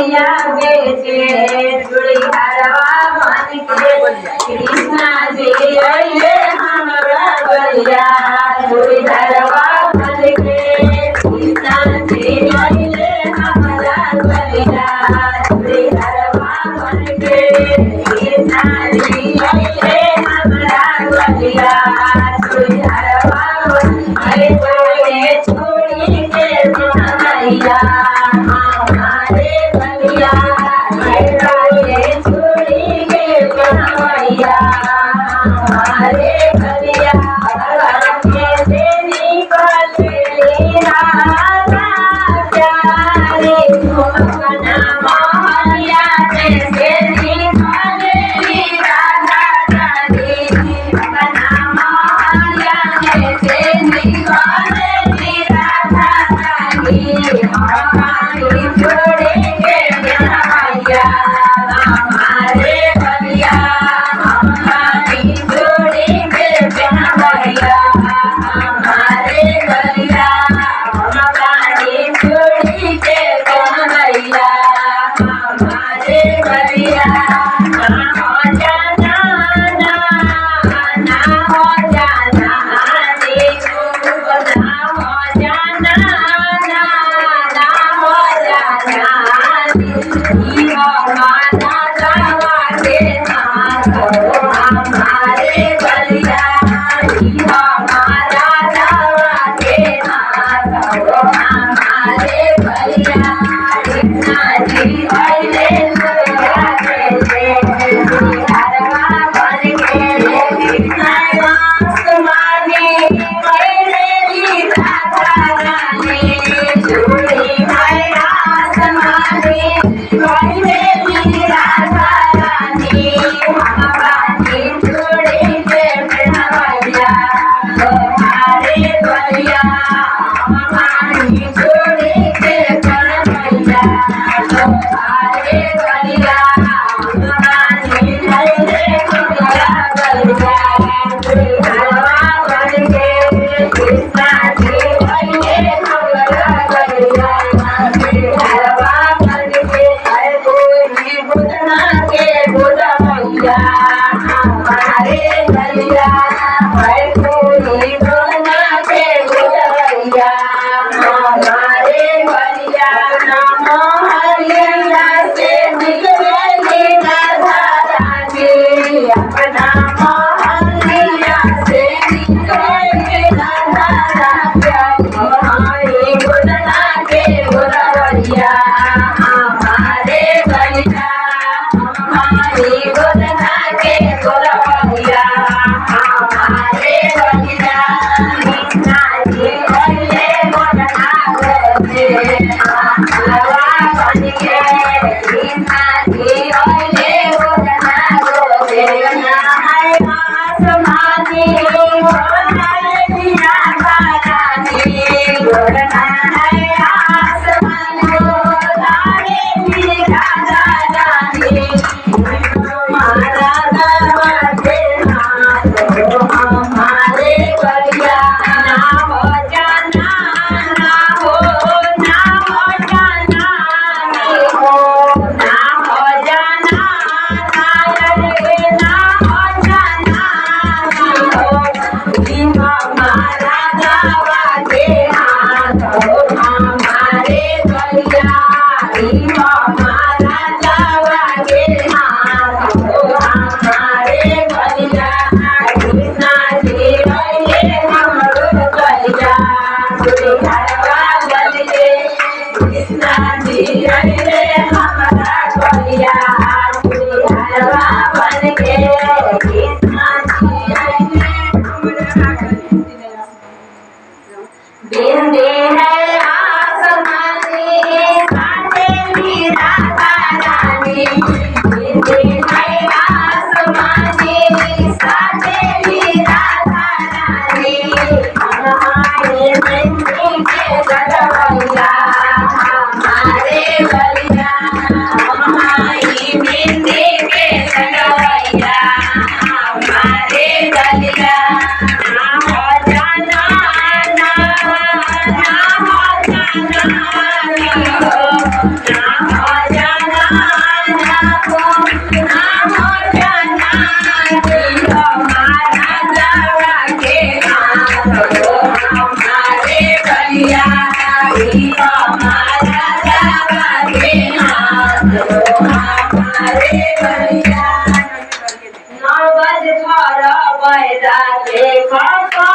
बलिया बेचे चूड़ी हरवा मन के कृष्णा जी अइले हमरा बलिया चूड़ी हरवा मन के कृष्णा जी अइले हमरा बलिया चूड़ी हरवा मन के कृष्णा जी अइले हमरा बलिया चूड़ी हरवा मन के चूड़ी के बनैया हमारे बलिया चूड़ी के बनैया हमारे बलिया के देवी बदली राधा प्यारे अपना मोहलिया जैसे बदली राधा प्यारे अपना मोहलिया जैसे बदली राधा प्यारे हमारी जोड़े के बनैया हमारे बलिया हमारी जोड़ी के बनैया हमारे बलिया हमारी जोड़ी के बनैया हमारे बलिया ना हो जाना ना हो जाना देखो ना हो जाना ना हो जाना माता दवा के हमारे बलिया हमारा दवा के हमारे बलिया कृष्णा जी अइले हरवा बन के कृष्णा आसमानी पहले राधा रानी चूड़ी है आसमानी पहले राधा रानी हमारी चूड़ी के बनैया हमारे बलिया हमारी चूड़ी के बनैया हमारे बलिया हमारी बलिया हरवा बन के कृष्णा जी अइले हमरा बलिया हरवा बन के कोई बुदना के बुदमैया हमारे बलिया कोई बुदना के बुदमैया हमारे बलिया मोहलिया से निकले राधा रानी अपना मोहलिया से निकले राधा रानी हमारी बुदना के बुदमैया हमारे बलिया हमारी बुदना के बुदमैया हमारे बलिया कृष्णा जी अइले बुदना गोरे हरवा बन के कृष्णा जी अइले बुदना गोरे ना है आसमानी बोलनी राधा रानी बोलना है आसमानी बोलनी राधा रानी हमारा दवा देना हमारे बलिया ना हो जाना ना हो जाना हो ना हो जाना रे ना हो जाना हो हमारा दवा देना हमारे बलिया हमारा दवा देना हमारे बलिया कृष्णा जी अइले हमरो बलिया हरवा बन के कृष्णा जी अइले हमरा बलिया हरवा बन के कृष्णा जी अइले बिंदी है आसमानी साथे राधा रानी बिंदी है आसमानी साथे राधा रानी हमारे बिंदी के बनैया हमारे बलिया વૈરાગે ભગવાન